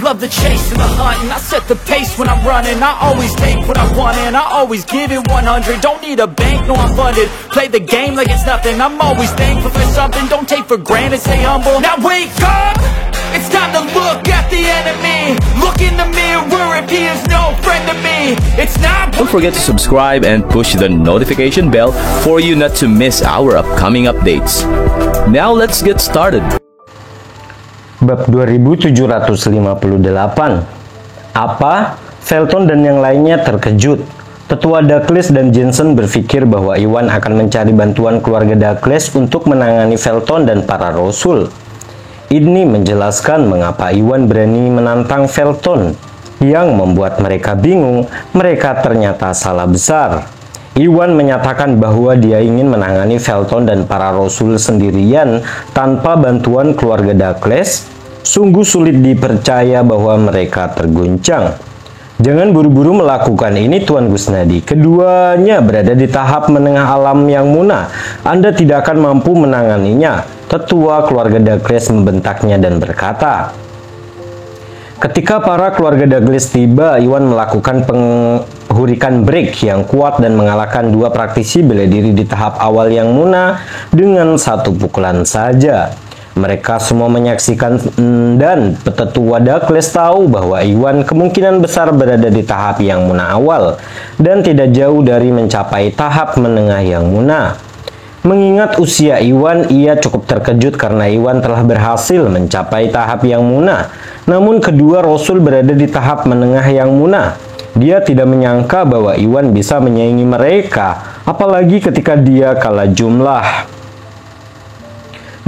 Love the chase and the hunt, and I set the pace when I'm running. I always take what I want and I always give it 100. Don't need a bank, no I'm funded. Play the game like it's nothing. I'm always thankful for something. Don't take for granted, stay humble. Now wake up, it's time to look at the enemy. Look in the mirror if he is no friend to me. It's not. Don't forget to subscribe and push the notification bell for you not to miss our upcoming updates. Now let's get started. Bab 2758. Apa? Felton dan yang lainnya terkejut. Tetua Douglas dan Jensen berpikir bahwa Iwan akan mencari bantuan keluarga Douglas untuk menangani Felton dan para rasul. Ini menjelaskan mengapa Iwan berani menantang Felton. Yang membuat mereka bingung, mereka ternyata salah besar. Iwan menyatakan bahwa dia ingin menangani Felton dan para rasul sendirian tanpa bantuan keluarga Douglas. Sungguh sulit dipercaya bahwa mereka terguncang. Jangan buru-buru melakukan ini, Tuan Gusnadi. Keduanya berada di tahap menengah alam yang munah. Anda tidak akan mampu menanganinya. Tetua keluarga Douglas membentaknya dan berkata, ketika para keluarga Douglas tiba, Iwan melakukan penghurikan break yang kuat dan mengalahkan dua praktisi bela diri di tahap awal yang munah dengan satu pukulan saja. Mereka semua menyaksikan dan Tetua Douglas tahu bahwa Iwan kemungkinan besar berada di tahap yang munah awal dan tidak jauh dari mencapai tahap menengah yang munah. Mengingat usia Iwan, ia cukup terkejut karena Iwan telah berhasil mencapai tahap yang munah. Namun kedua rasul berada di tahap menengah yang munah. Dia tidak menyangka bahwa Iwan bisa menyaingi mereka, apalagi ketika dia kalah jumlah.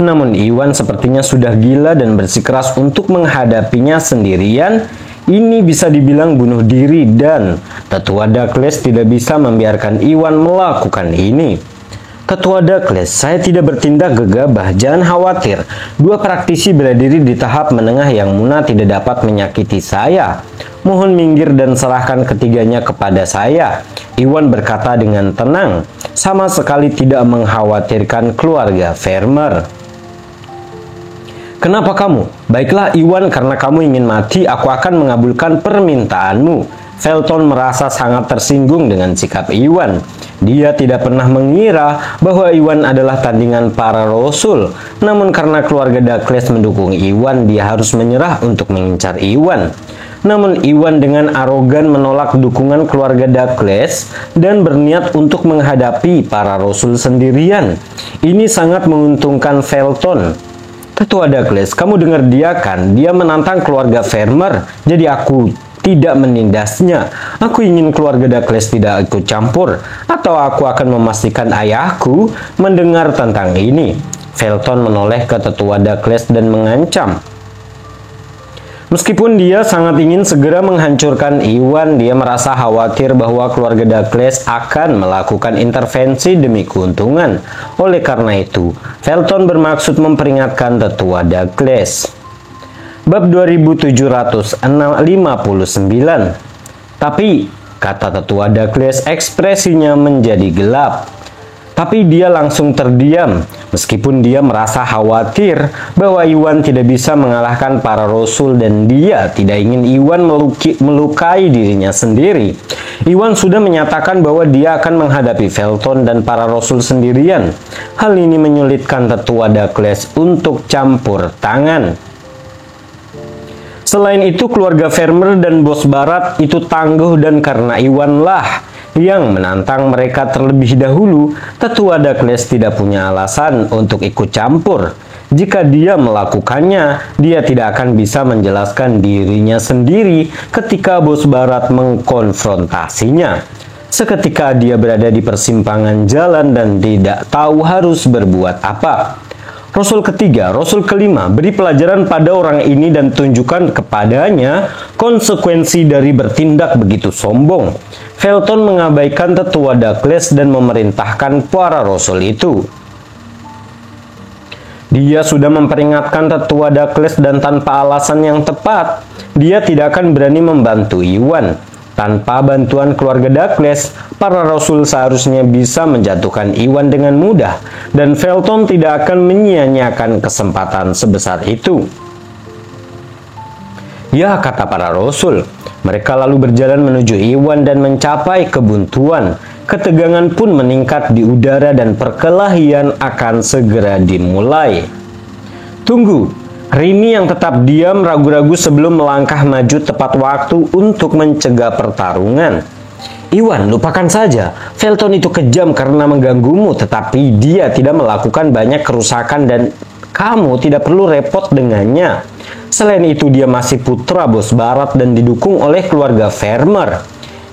Namun Iwan sepertinya sudah gila dan bersikeras untuk menghadapinya sendirian. Ini bisa dibilang bunuh diri dan Tetua Douglas tidak bisa membiarkan Iwan melakukan ini. Tetua Douglas, saya tidak bertindak gegabah, jangan khawatir. Dua praktisi bela diri di tahap menengah yang munah tidak dapat menyakiti saya. Mohon minggir dan serahkan ketiganya kepada saya. Iwan berkata dengan tenang, sama sekali tidak mengkhawatirkan keluarga Vermeer. Kenapa kamu? Baiklah Iwan, karena kamu ingin mati, aku akan mengabulkan permintaanmu. Felton merasa sangat tersinggung dengan sikap Iwan. Dia tidak pernah mengira bahwa Iwan adalah tandingan para rasul. Namun karena keluarga Douglas mendukung Iwan, dia harus menyerah untuk mengincar Iwan. Namun Iwan dengan arogan menolak dukungan keluarga Douglas dan berniat untuk menghadapi para rasul sendirian. Ini sangat menguntungkan Felton. Tetua Douglas, kamu dengar dia kan? Dia menantang keluarga Vermeer, jadi aku tidak menindasnya. Aku ingin keluarga Douglas tidak ikut campur, atau aku akan memastikan ayahku mendengar tentang ini. Felton menoleh ke Tetua Douglas dan mengancam. Meskipun dia sangat ingin segera menghancurkan Iwan, dia merasa khawatir bahwa keluarga Douglas akan melakukan intervensi demi keuntungan. Oleh karena itu, Felton bermaksud memperingatkan Tetua Douglas. Bab 2759. Tapi, kata Tetua Douglas, ekspresinya menjadi gelap. Tapi dia langsung terdiam, meskipun dia merasa khawatir bahwa Iwan tidak bisa mengalahkan para rasul dan dia tidak ingin Iwan melukai dirinya sendiri. Iwan sudah menyatakan bahwa dia akan menghadapi Felton dan para rasul sendirian. Hal ini menyulitkan Tetua Douglas untuk campur tangan. Selain itu, keluarga Vermeer dan bos barat itu tangguh dan karena Iwan lah yang menantang mereka terlebih dahulu, Tetua Douglas tidak punya alasan untuk ikut campur. Jika dia melakukannya, dia tidak akan bisa menjelaskan dirinya sendiri ketika bos barat mengkonfrontasinya. Seketika dia berada di persimpangan jalan dan tidak tahu harus berbuat apa. Rasul ketiga, Rasul kelima, beri pelajaran pada orang ini dan tunjukkan kepadanya konsekuensi dari bertindak begitu sombong. Felton mengabaikan Tetua Douglas dan memerintahkan para rasul itu. Dia sudah memperingatkan Tetua Douglas dan tanpa alasan yang tepat, dia tidak akan berani membantu Iwan. Tanpa bantuan keluarga Douglas, para rasul seharusnya bisa menjatuhkan Iwan dengan mudah, dan Felton tidak akan menyia-nyiakan kesempatan sebesar itu. Ya, kata para rasul. Mereka lalu berjalan menuju Iwan dan mencapai kebuntuan. Ketegangan pun meningkat di udara dan perkelahian akan segera dimulai. Tunggu. Rini yang tetap diam ragu-ragu sebelum melangkah maju tepat waktu untuk mencegah pertarungan. Iwan, lupakan saja. Felton itu kejam karena mengganggumu, tetapi dia tidak melakukan banyak kerusakan dan kamu tidak perlu repot dengannya. Selain itu, dia masih putra bos barat dan didukung oleh keluarga Farmer.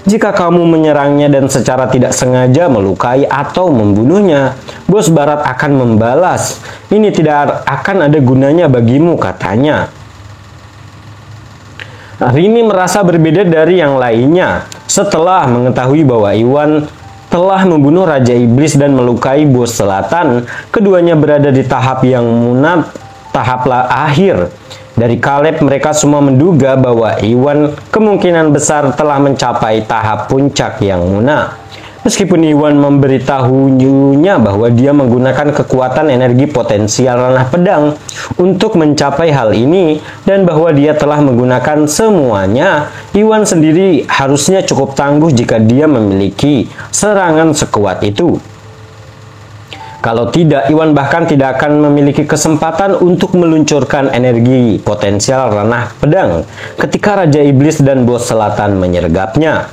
Jika kamu menyerangnya dan secara tidak sengaja melukai atau membunuhnya, bos barat akan membalas. Ini tidak akan ada gunanya bagimu, katanya. Rini merasa berbeda dari yang lainnya. Setelah mengetahui bahwa Iwan telah membunuh Raja Iblis dan melukai bos selatan, keduanya berada di tahap yang tahap akhir. Dari Caleb, mereka semua menduga bahwa Iwan kemungkinan besar telah mencapai tahap puncak yang muna. Meskipun Iwan memberitahunya bahwa dia menggunakan kekuatan energi potensial ranah pedang untuk mencapai hal ini dan bahwa dia telah menggunakan semuanya, Iwan sendiri harusnya cukup tangguh jika dia memiliki serangan sekuat itu. Kalau tidak, Iwan bahkan tidak akan memiliki kesempatan untuk meluncurkan energi potensial ranah pedang ketika Raja Iblis dan bos selatan menyergapnya.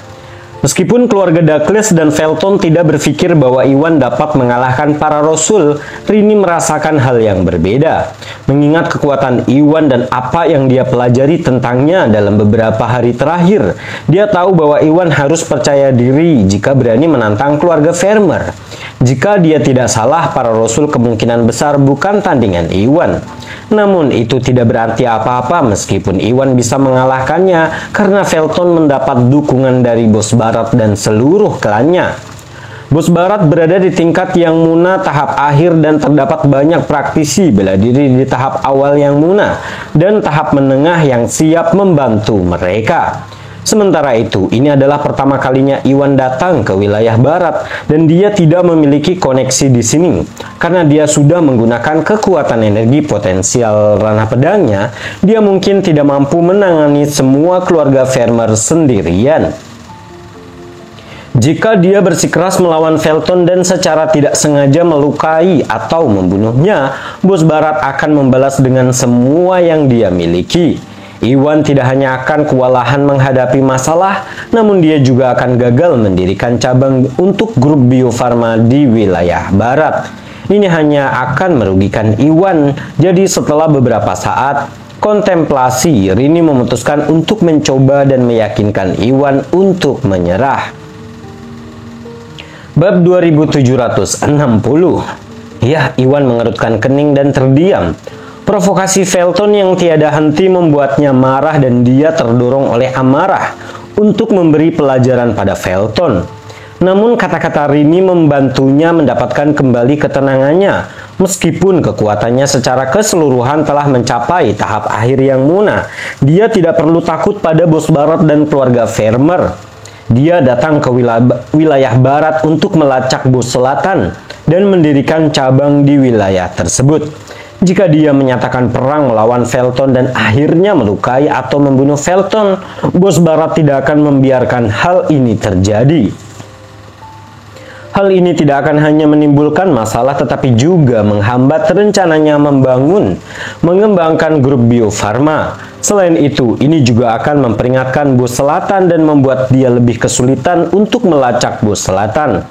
Meskipun keluarga Douglas dan Felton tidak berpikir bahwa Iwan dapat mengalahkan para rasul, Rini merasakan hal yang berbeda. Mengingat kekuatan Iwan dan apa yang dia pelajari tentangnya dalam beberapa hari terakhir, dia tahu bahwa Iwan harus percaya diri jika berani menantang keluarga Farmer. Jika dia tidak salah, para rasul kemungkinan besar bukan tandingan Iwan. Namun itu tidak berarti apa-apa meskipun Iwan bisa mengalahkannya karena Felton mendapat dukungan dari bos barat dan seluruh klannya. Bos barat berada di tingkat yang muna tahap akhir dan terdapat banyak praktisi bela diri di tahap awal yang muna dan tahap menengah yang siap membantu mereka. Sementara itu, ini adalah pertama kalinya Iwan datang ke wilayah barat dan dia tidak memiliki koneksi di sini. Karena dia sudah menggunakan kekuatan energi potensial ranah pedangnya, dia mungkin tidak mampu menangani semua keluarga Farmer sendirian. Jika dia bersikeras melawan Felton dan secara tidak sengaja melukai atau membunuhnya, bos barat akan membalas dengan semua yang dia miliki. Iwan tidak hanya akan kewalahan menghadapi masalah, namun dia juga akan gagal mendirikan cabang untuk grup Bio Farma di wilayah barat. Ini hanya akan merugikan Iwan. Jadi setelah beberapa saat kontemplasi, Rini memutuskan untuk mencoba dan meyakinkan Iwan untuk menyerah. Bab 2760. Ya, Iwan mengerutkan kening dan terdiam. Provokasi Felton yang tiada henti membuatnya marah dan dia terdorong oleh amarah untuk memberi pelajaran pada Felton. Namun kata-kata Rini membantunya mendapatkan kembali ketenangannya. Meskipun kekuatannya secara keseluruhan telah mencapai tahap akhir yang muna, dia tidak perlu takut pada bos barat dan keluarga Farmer. Dia datang ke wilayah barat untuk melacak bos selatan dan mendirikan cabang di wilayah tersebut. Jika dia menyatakan perang melawan Felton dan akhirnya melukai atau membunuh Felton, bos barat tidak akan membiarkan hal ini terjadi. Hal ini tidak akan hanya menimbulkan masalah tetapi juga menghambat rencananya mengembangkan grup Bio Farma. Selain itu, ini juga akan memperingatkan bos selatan dan membuat dia lebih kesulitan untuk melacak bos selatan.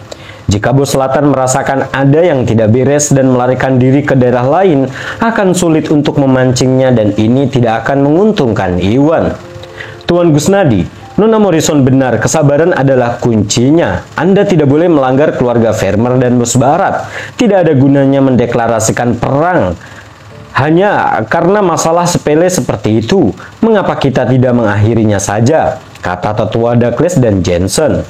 Jika bos selatan merasakan ada yang tidak beres dan melarikan diri ke daerah lain, akan sulit untuk memancingnya dan ini tidak akan menguntungkan Iwan. Tuan Gusnadi, Nona Morrison benar, kesabaran adalah kuncinya. Anda tidak boleh melanggar keluarga Farmer dan bos barat. Tidak ada gunanya mendeklarasikan perang hanya karena masalah sepele seperti itu. Mengapa kita tidak mengakhirinya saja? Kata tetua Douglas dan Jensen.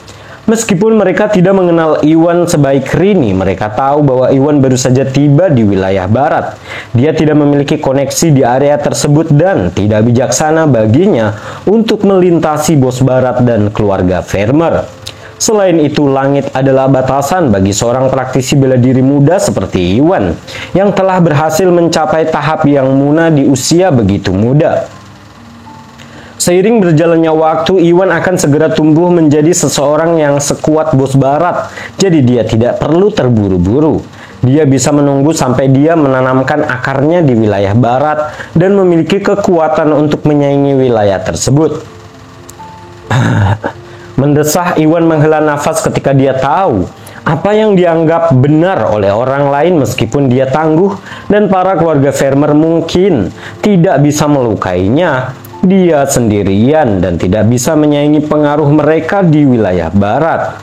Meskipun mereka tidak mengenal Iwan sebaik Rini, mereka tahu bahwa Iwan baru saja tiba di wilayah barat. Dia tidak memiliki koneksi di area tersebut dan tidak bijaksana baginya untuk melintasi bos barat dan keluarga Farmer. Selain itu, langit adalah batasan bagi seorang praktisi bela diri muda seperti Iwan, yang telah berhasil mencapai tahap yang muna di usia begitu muda. Seiring berjalannya waktu, Iwan akan segera tumbuh menjadi seseorang yang sekuat bos barat, jadi dia tidak perlu terburu-buru. Dia bisa menunggu sampai dia menanamkan akarnya di wilayah barat dan memiliki kekuatan untuk menyaingi wilayah tersebut. Mendesah, Iwan menghela nafas ketika dia tahu apa yang dianggap benar oleh orang lain meskipun dia tangguh dan para keluarga Farmer mungkin tidak bisa melukainya. Dia sendirian dan tidak bisa menyaingi pengaruh mereka di wilayah barat.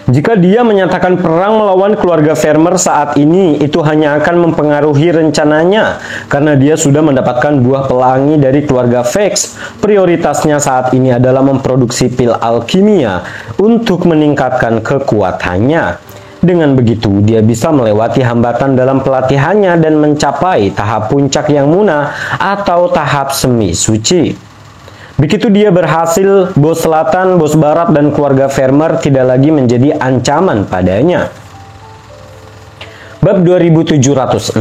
Jika dia menyatakan perang melawan keluarga Farmer saat ini, itu hanya akan mempengaruhi rencananya karena dia sudah mendapatkan buah pelangi dari keluarga Vex. Prioritasnya saat ini adalah memproduksi pil alkimia untuk meningkatkan kekuatannya. Dengan begitu, dia bisa melewati hambatan dalam pelatihannya dan mencapai tahap puncak yang muna atau tahap semi suci. Begitu dia berhasil, bos selatan, bos barat, dan keluarga Farmer tidak lagi menjadi ancaman padanya. Bab 2761.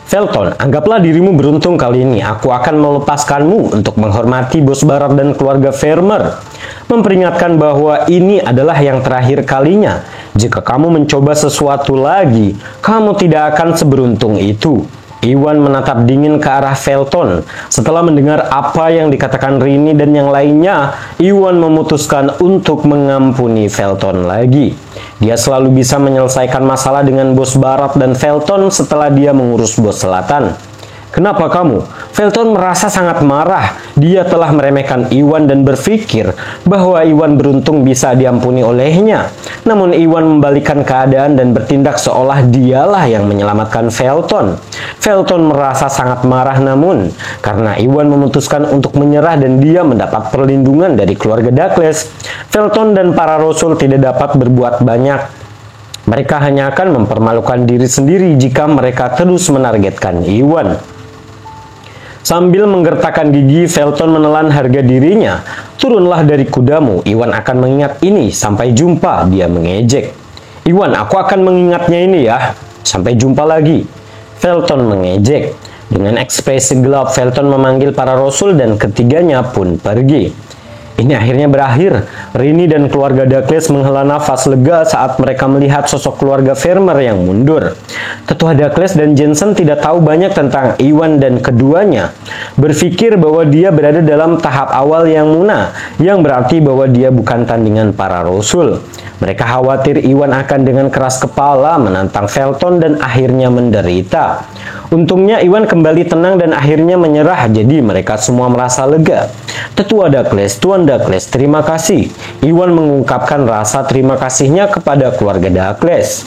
Felton, anggaplah dirimu beruntung kali ini. Aku akan melepaskanmu untuk menghormati bos barat dan keluarga Farmer. Memperingatkan bahwa ini adalah yang terakhir kalinya. Jika kamu mencoba sesuatu lagi, kamu tidak akan seberuntung itu. Iwan menatap dingin ke arah Felton. Setelah mendengar apa yang dikatakan Rini dan yang lainnya, Iwan memutuskan untuk mengampuni Felton lagi. Dia selalu bisa menyelesaikan masalah dengan bos barat dan Felton setelah dia mengurus bos selatan. Kenapa kamu? Felton merasa sangat marah. Dia telah meremehkan Iwan dan berpikir bahwa Iwan beruntung bisa diampuni olehnya. Namun Iwan membalikkan keadaan dan bertindak seolah dialah yang menyelamatkan Felton. Felton merasa sangat marah namun karena Iwan memutuskan untuk menyerah dan dia mendapat perlindungan dari keluarga Douglas, Felton dan para rasul tidak dapat berbuat banyak. Mereka hanya akan mempermalukan diri sendiri jika mereka terus menargetkan Iwan. Sambil menggertakkan gigi, Felton menelan harga dirinya. Turunlah dari kudamu, Iwan akan mengingat ini. Sampai jumpa, dia mengejek. Iwan, aku akan mengingatnya ini ya. Sampai jumpa lagi. Felton mengejek. Dengan ekspresi gelap, Felton memanggil para rasul dan ketiganya pun pergi. Ini akhirnya berakhir. Rini dan keluarga Douglas menghela nafas lega saat mereka melihat sosok keluarga Farmer yang mundur. Tetua Douglas dan Jensen tidak tahu banyak tentang Iwan dan keduanya. Berpikir bahwa dia berada dalam tahap awal yang muna, yang berarti bahwa dia bukan tandingan para rasul. Mereka khawatir Iwan akan dengan keras kepala menantang Felton dan akhirnya menderita. Untungnya Iwan kembali tenang dan akhirnya menyerah, jadi mereka semua merasa lega. Tetua Douglas, Tuan Douglas, terima kasih. Iwan mengungkapkan rasa terima kasihnya kepada keluarga Douglas.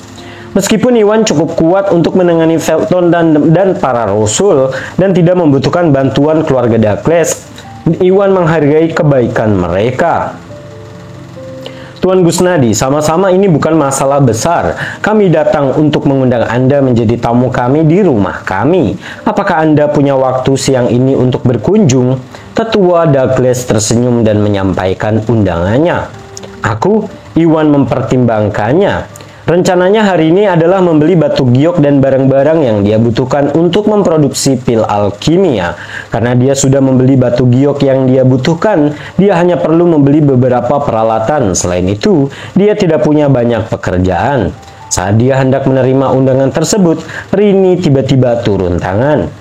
Meskipun Iwan cukup kuat untuk menangani Felton dan para rasul dan tidak membutuhkan bantuan keluarga Douglas, Iwan menghargai kebaikan mereka. Tuan Gusnadi, sama-sama ini bukan masalah besar. Kami datang untuk mengundang Anda menjadi tamu kami di rumah kami. Apakah Anda punya waktu siang ini untuk berkunjung? Tetua Douglas tersenyum dan menyampaikan undangannya. Aku, Iwan mempertimbangkannya. Rencananya hari ini adalah membeli batu giok dan barang-barang yang dia butuhkan untuk memproduksi pil alkimia. Karena dia sudah membeli batu giok yang dia butuhkan, dia hanya perlu membeli beberapa peralatan. Selain itu, dia tidak punya banyak pekerjaan. Saat dia hendak menerima undangan tersebut, Rini tiba-tiba turun tangan.